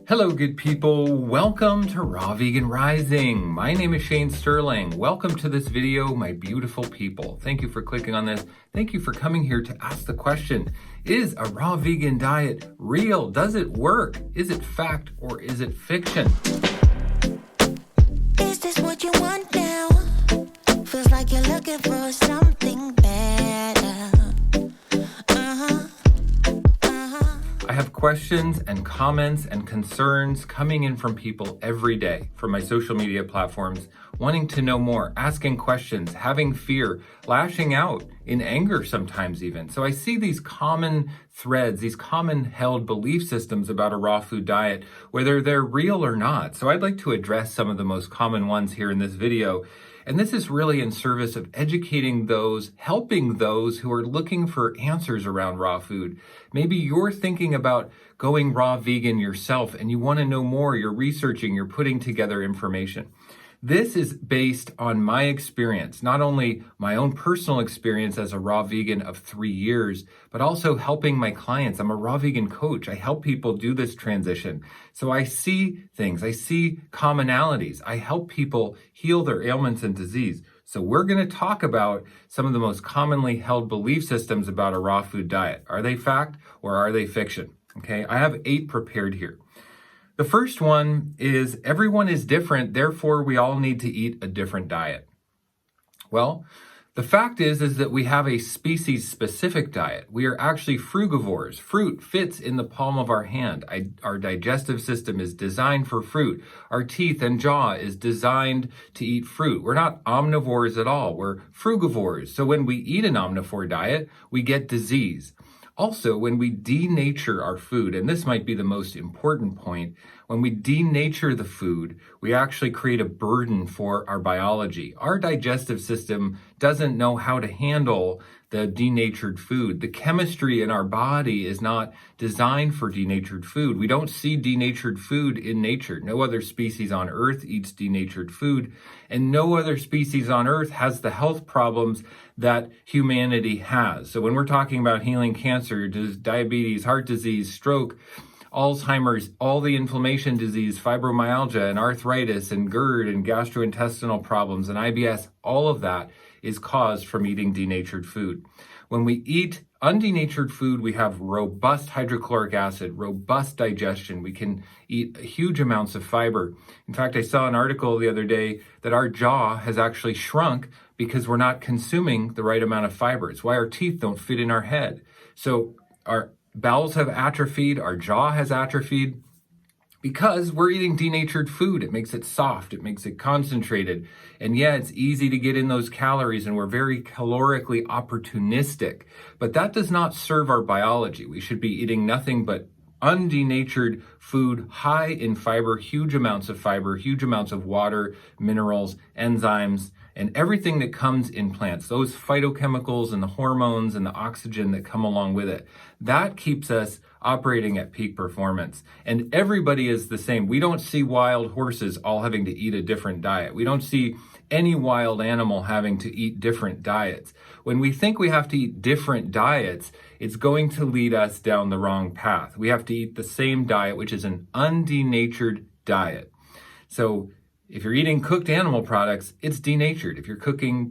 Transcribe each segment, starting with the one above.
Hello, good people. Welcome to Raw Vegan Rising. My name is Shane Sterling. Welcome to this video, my beautiful people. Thank you for clicking on this. Thank you for coming here to ask the question, is a raw vegan diet real? Does it work? Is it fact or is it fiction? Is this what you want now? Feels like you're looking for something better. I have questions and comments and concerns coming in from people every day from my social media platforms, wanting to know more, asking questions, having fear, lashing out in anger sometimes even. So I see these common threads, these common held belief systems about a raw food diet, whether they're real or not. So I'd like to address some of the most common ones here in this video. And this is really in service of educating those, helping those who are looking for answers around raw food. Maybe you're thinking about going raw vegan yourself and you want to know more, you're researching, you're putting together information. This is based on my experience, not only my own personal experience as a raw vegan of 3 years, but also helping my clients. I'm a raw vegan coach. I help people do this transition. So I see things, I see commonalities. I help people heal their ailments and disease. So we're going to talk about some of the most commonly held belief systems about a raw food diet. Are they fact or are they fiction? Okay, I have 8 prepared here. The first one is everyone is different, therefore we all need to eat a different diet. Well, the fact is that we have a species-specific diet. We are actually frugivores. Fruit fits in the palm of our hand. Our digestive system is designed for fruit. Our teeth and jaw is designed to eat fruit. We're not omnivores at all. We're frugivores. So when we eat an omnivore diet, we get disease. Also, when we denature our food, and this might be the most important point, when we denature the food, we actually create a burden for our biology. Our digestive system doesn't know how to handle the denatured food. The chemistry in our body is not designed for denatured food. We don't see denatured food in nature. No other species on Earth eats denatured food, and no other species on Earth has the health problems that humanity has. So when we're talking about healing cancer, diabetes, heart disease, stroke, Alzheimer's, all the inflammation disease, fibromyalgia and arthritis and GERD and gastrointestinal problems and IBS, all of that is caused from eating denatured food. When we eat undenatured food, we have robust hydrochloric acid, robust digestion. We can eat huge amounts of fiber. In fact, I saw an article the other day that our jaw has actually shrunk because we're not consuming the right amount of fiber. It's why our teeth don't fit in our head. So our bowels have atrophied, our jaw has atrophied, because we're eating denatured food. It makes it soft, it makes it concentrated. And yeah, it's easy to get in those calories and we're very calorically opportunistic. But that does not serve our biology. We should be eating nothing but undenatured food, high in fiber, huge amounts of water, minerals, enzymes, and everything that comes in plants, those phytochemicals and the hormones and the oxygen that come along with it. That keeps us operating at peak performance. And everybody is the same. We don't see wild horses all having to eat a different diet. We don't see any wild animal having to eat different diets. When we think we have to eat different diets, it's going to lead us down the wrong path. We have to eat the same diet, which is an undenatured diet. So if you're eating cooked animal products, it's denatured. If you're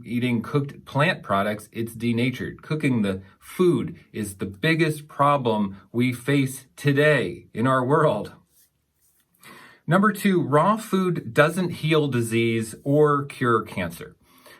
eating cooked plant products, it's denatured. Cooking the food is the biggest problem we face today in our world. Number 2, raw food doesn't heal disease or cure cancer.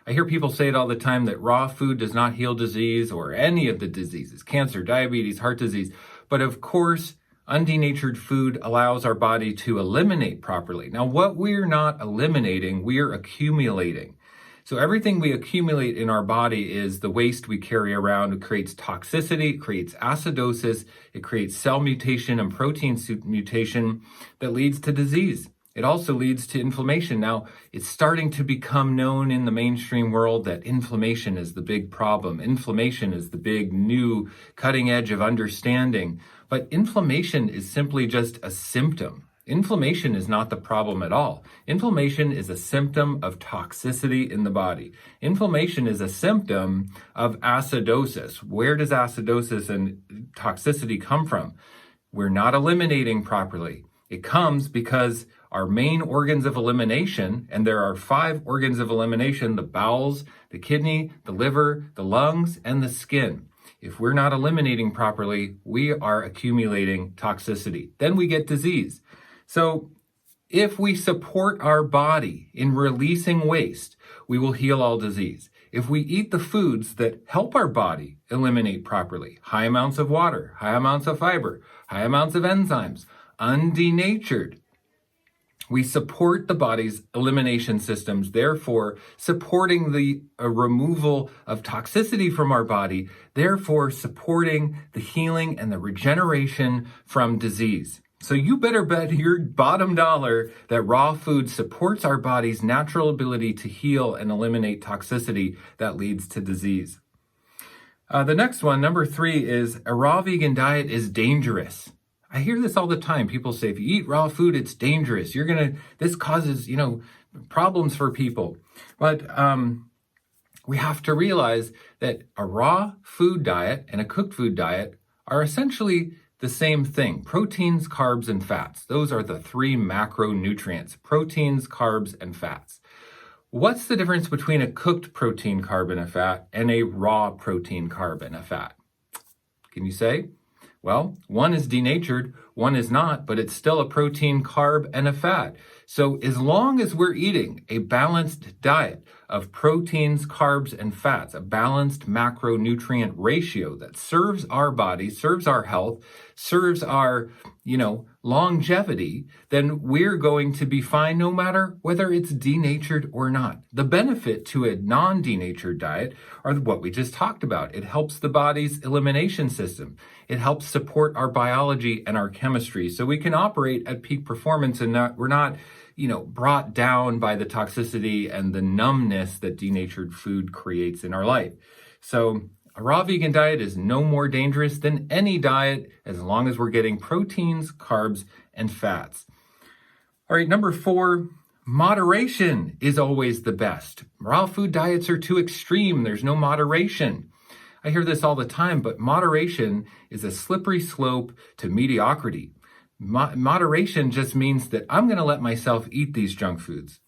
I hear people say it all the time that raw food does not heal disease or any of the diseases, cancer, diabetes, heart disease. But of course, undenatured food allows our body to eliminate properly. Now, what we're not eliminating, we're accumulating. So everything we accumulate in our body is the waste we carry around. It creates toxicity, it creates acidosis, it creates cell mutation and protein mutation that leads to disease. It also leads to inflammation. Now, it's starting to become known in the mainstream world that inflammation is the big problem. Inflammation is the big new cutting edge of understanding. But inflammation is simply just a symptom. Inflammation is not the problem at all. Inflammation is a symptom of toxicity in the body. Inflammation is a symptom of acidosis. Where does acidosis and toxicity come from? We're not eliminating properly. It comes because our main organs of elimination, and there are 5 organs of elimination: the bowels, the kidney, the liver, the lungs, and the skin. If we're not eliminating properly, we are accumulating toxicity. Then we get disease. So if we support our body in releasing waste, we will heal all disease. If we eat the foods that help our body eliminate properly, high amounts of water, high amounts of fiber, high amounts of enzymes, undenatured, we support the body's elimination systems, therefore supporting the removal of toxicity from our body, therefore supporting the healing and the regeneration from disease. So you better bet your bottom dollar that raw food supports our body's natural ability to heal and eliminate toxicity that leads to disease. The next one, number 3, is a raw vegan diet is dangerous. I hear this all the time. People say, if you eat raw food, it's dangerous. This causes, problems for people. But we have to realize that a raw food diet and a cooked food diet are essentially the same thing. Proteins, carbs, and fats. Those are the 3 macronutrients: proteins, carbs, and fats. What's the difference between a cooked protein, carb, and a fat and a raw protein, carb, and a fat? Can you say? Well, one is denatured, one is not, but it's still a protein, carb, and a fat. So as long as we're eating a balanced diet of proteins, carbs, and fats, a balanced macronutrient ratio that serves our body, serves our health, serves our, longevity, then we're going to be fine no matter whether it's denatured or not. The benefit to a non-denatured diet are what we just talked about. It helps the body's elimination system. It helps support our biology and our chemistry so we can operate at peak performance and we're not brought down by the toxicity and the numbness that denatured food creates in our life. So a raw vegan diet is no more dangerous than any diet as long as we're getting proteins, carbs, and fats. All right, number 4, moderation is always the best. Raw food diets are too extreme. There's no moderation. I hear this all the time, but moderation is a slippery slope to mediocrity. Moderation just means that I'm going to let myself eat these junk foods.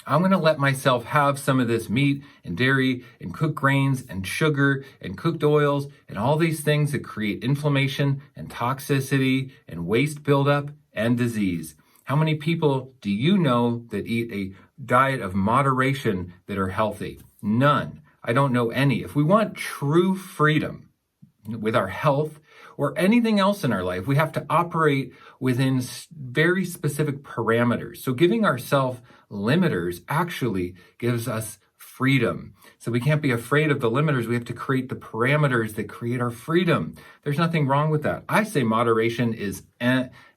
I'm going to let myself have some of this meat and dairy and cooked grains and sugar and cooked oils and all these things that create inflammation and toxicity and waste buildup and disease. How many people do you know that eat a diet of moderation that are healthy? None. I don't know any. If we want true freedom with our health or anything else in our life, we have to operate within very specific parameters. So giving ourselves limiters actually gives us freedom. So we can't be afraid of the limiters. We have to create the parameters that create our freedom. There's nothing wrong with that. I say moderation is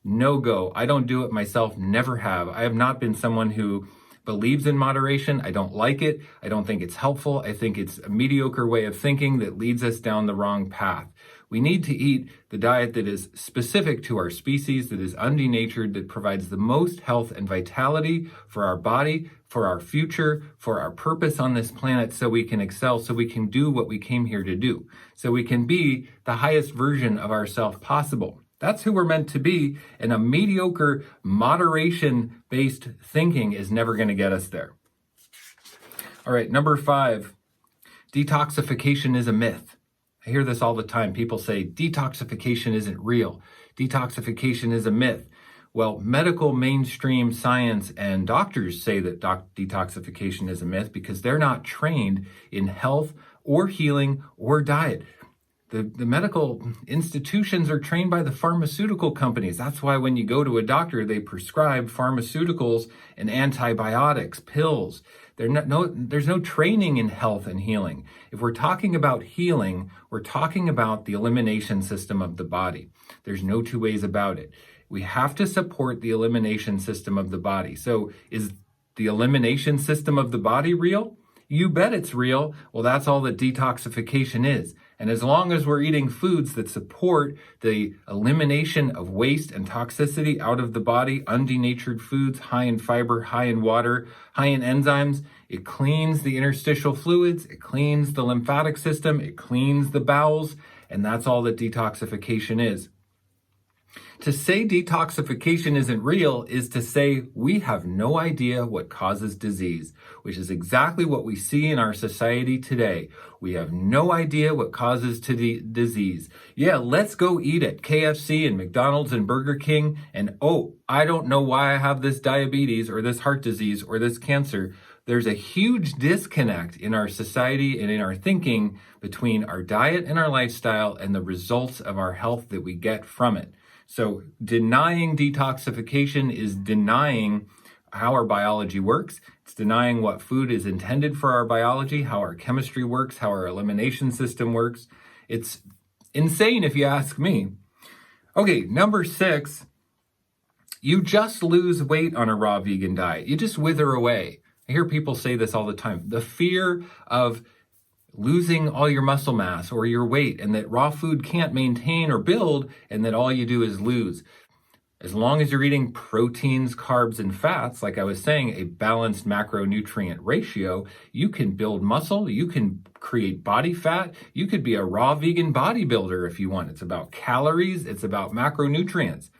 no-go. I don't do it myself, never have. I have not been someone who believes in moderation. I don't like it. I don't think it's helpful. I think it's a mediocre way of thinking that leads us down the wrong path. We need to eat the diet that is specific to our species, that is undenatured, that provides the most health and vitality for our body, for our future, for our purpose on this planet, so we can excel, so we can do what we came here to do, so we can be the highest version of ourselves possible. That's who we're meant to be, and a mediocre, moderation-based thinking is never going to get us there. All right, number 5, detoxification is a myth. I hear this all the time. People say detoxification isn't real. Detoxification is a myth. Well, medical mainstream science and doctors say that detoxification is a myth because they're not trained in health or healing or diet. The medical institutions are trained by the pharmaceutical companies. That's why when you go to a doctor, they prescribe pharmaceuticals and antibiotics, pills. There's no training in health and healing. If we're talking about healing, we're talking about the elimination system of the body. There's no two ways about it. We have to support the elimination system of the body. So is the elimination system of the body real? You bet it's real. Well, that's all that detoxification is. And as long as we're eating foods that support the elimination of waste and toxicity out of the body, undenatured foods, high in fiber, high in water, high in enzymes, it cleans the interstitial fluids, it cleans the lymphatic system, it cleans the bowels, and that's all that detoxification is. To say detoxification isn't real is to say we have no idea what causes disease, which is exactly what we see in our society today. We have no idea what causes disease. Yeah, let's go eat at KFC and McDonald's and Burger King, and oh, I don't know why I have this diabetes or this heart disease or this cancer. There's a huge disconnect in our society and in our thinking between our diet and our lifestyle and the results of our health that we get from it. So denying detoxification is denying how our biology works. It's denying what food is intended for our biology, how our chemistry works, how our elimination system works. It's insane if you ask me. Okay, number 6, you just lose weight on a raw vegan diet. You just wither away. I hear people say this all the time. The fear of losing all your muscle mass or your weight, and that raw food can't maintain or build, and that all you do is lose. As long as you're eating proteins, carbs, and fats, like I was saying, a balanced macronutrient ratio, you can build muscle, you can create body fat, you could be a raw vegan bodybuilder if you want. It's about calories, it's about macronutrients.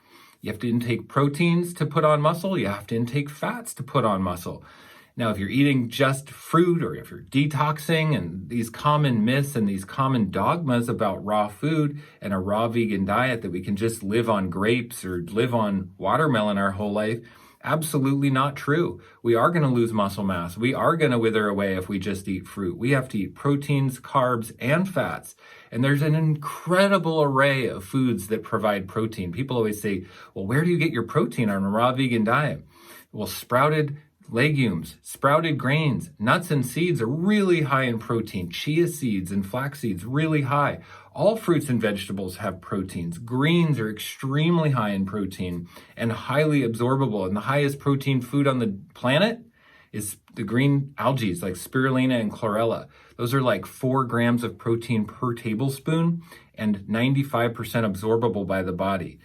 You have to intake proteins to put on muscle, you have to intake fats to put on muscle. Now, if you're eating just fruit, or if you're detoxing, and these common myths and these common dogmas about raw food and a raw vegan diet that we can just live on grapes or live on watermelon our whole life, absolutely not true. We are going to lose muscle mass. We are going to wither away if we just eat fruit. We have to eat proteins, carbs, and fats. And there's an incredible array of foods that provide protein. People always say, well, where do you get your protein on a raw vegan diet? Well, sprouted legumes, sprouted grains, nuts and seeds are really high in protein. Chia seeds and flax seeds, really high. All fruits and vegetables have proteins. Greens are extremely high in protein and highly absorbable. And the highest protein food on the planet is the green algae, like spirulina and chlorella. Those are like 4 grams of protein per tablespoon and 95% absorbable by the body.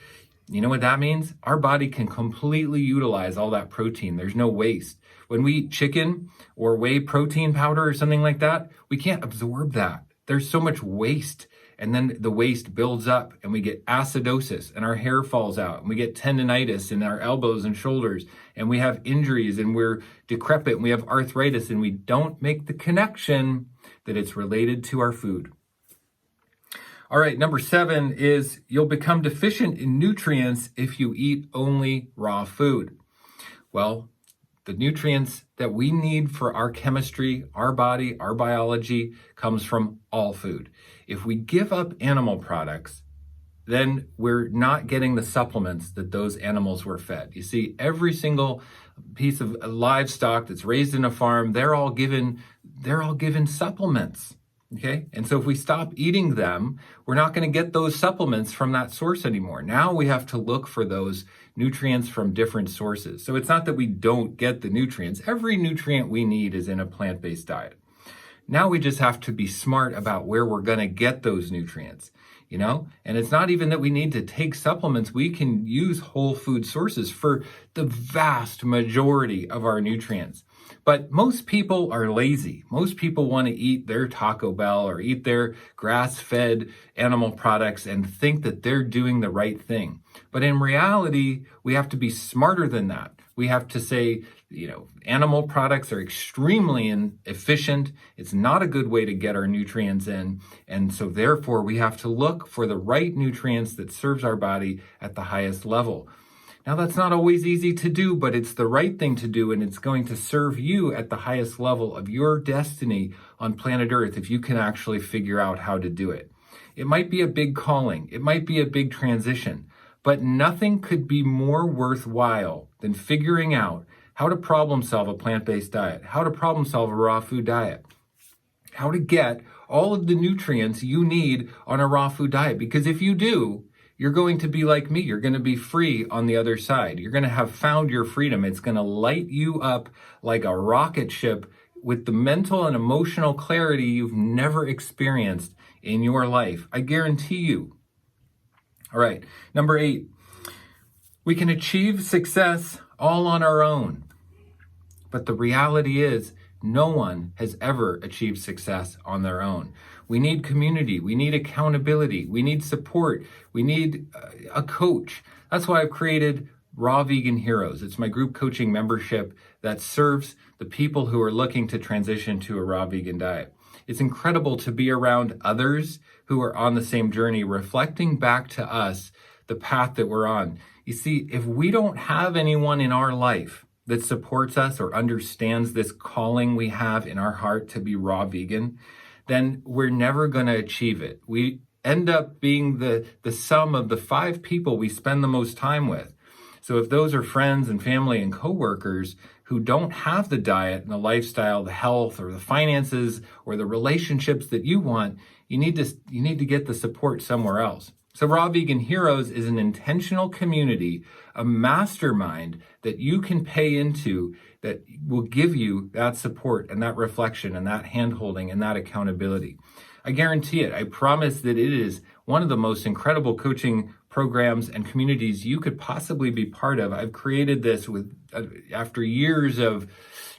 You know what that means? Our body can completely utilize all that protein. There's no waste. When we eat chicken or whey protein powder or something like that, we can't absorb that. There's so much waste. And then the waste builds up and we get acidosis and our hair falls out and we get tendinitis in our elbows and shoulders and we have injuries and we're decrepit and we have arthritis and we don't make the connection that it's related to our food. All right, number 7 is you'll become deficient in nutrients if you eat only raw food. Well, the nutrients that we need for our chemistry, our body, our biology comes from all food. If we give up animal products, then we're not getting the supplements that those animals were fed. You see, every single piece of livestock that's raised in a farm, they're all given supplements. Okay. And so if we stop eating them, we're not going to get those supplements from that source anymore. Now we have to look for those nutrients from different sources. So it's not that we don't get the nutrients. Every nutrient we need is in a plant-based diet. Now we just have to be smart about where we're going to get those nutrients, and it's not even that we need to take supplements. We can use whole food sources for the vast majority of our nutrients. But most people are lazy. Most people want to eat their Taco Bell or eat their grass-fed animal products and think that they're doing the right thing. But in reality, we have to be smarter than that. We have to say, animal products are extremely inefficient. It's not a good way to get our nutrients in. And so therefore, we have to look for the right nutrients that serves our body at the highest level. Now, that's not always easy to do, but it's the right thing to do, and it's going to serve you at the highest level of your destiny on planet Earth if you can actually figure out how to do it. It might be a big calling. It might be a big transition, but nothing could be more worthwhile than figuring out how to problem solve a plant-based diet, how to problem solve a raw food diet, how to get all of the nutrients you need on a raw food diet. Because if you do, you're going to be like me. You're going to be free on the other side. You're going to have found your freedom. It's going to light you up like a rocket ship with the mental and emotional clarity you've never experienced in your life. I guarantee you. All right, number 8. We can achieve success all on our own. But the reality is, no one has ever achieved success on their own. We need community. We need accountability. We need support. We need a coach. That's why I've created Raw Vegan Heroes. It's my group coaching membership that serves the people who are looking to transition to a raw vegan diet. It's incredible to be around others who are on the same journey, reflecting back to us the path that we're on. You see, if we don't have anyone in our life that supports us or understands this calling we have in our heart to be raw vegan, then we're never going to achieve it. We end up being the sum of the 5 people we spend the most time with. So if those are friends and family and coworkers who don't have the diet and the lifestyle, the health or the finances or the relationships that you want, you need to get the support somewhere else. So Raw Vegan Heroes is an intentional community, a mastermind that you can pay into that will give you that support and that reflection and that handholding and that accountability. I guarantee it. I promise that it is one of the most incredible coaching programs and communities you could possibly be part of. I've created this after years of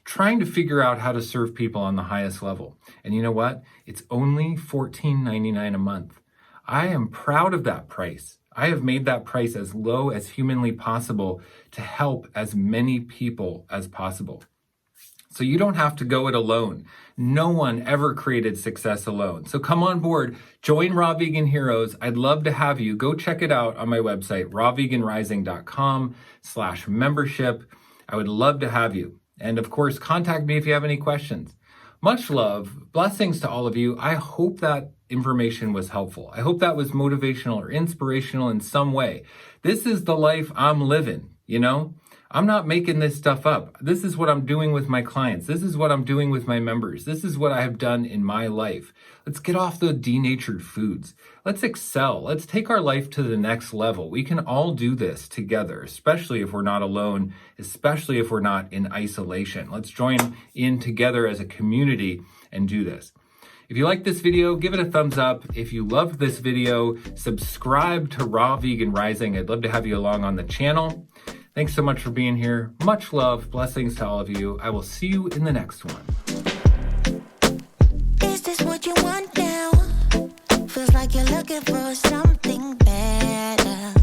trying to figure out how to serve people on the highest level. And you know what? It's only $14.99 a month. I am proud of that price. I have made that price as low as humanly possible to help as many people as possible. So you don't have to go it alone. No one ever created success alone. So come on board, join Raw Vegan Heroes. I'd love to have you. Go check it out on my website, rawveganrising.com/membership. I would love to have you. And of course, contact me if you have any questions. Much love, blessings to all of you. I hope that information was helpful. I hope that was motivational or inspirational in some way. This is the life I'm living, you know? I'm not making this stuff up. This is what I'm doing with my clients. This is what I'm doing with my members. This is what I have done in my life. Let's get off the denatured foods. Let's excel. Let's take our life to the next level. We can all do this together, especially if we're not alone, especially if we're not in isolation. Let's join in together as a community and do this. If you like this video, give it a thumbs up. If you loved this video, subscribe to Raw Vegan Rising. I'd love to have you along on the channel. Thanks so much for being here. Much love. Blessings to all of you. I will see you in the next one. Is this what you want now? Feels like you're looking for something better.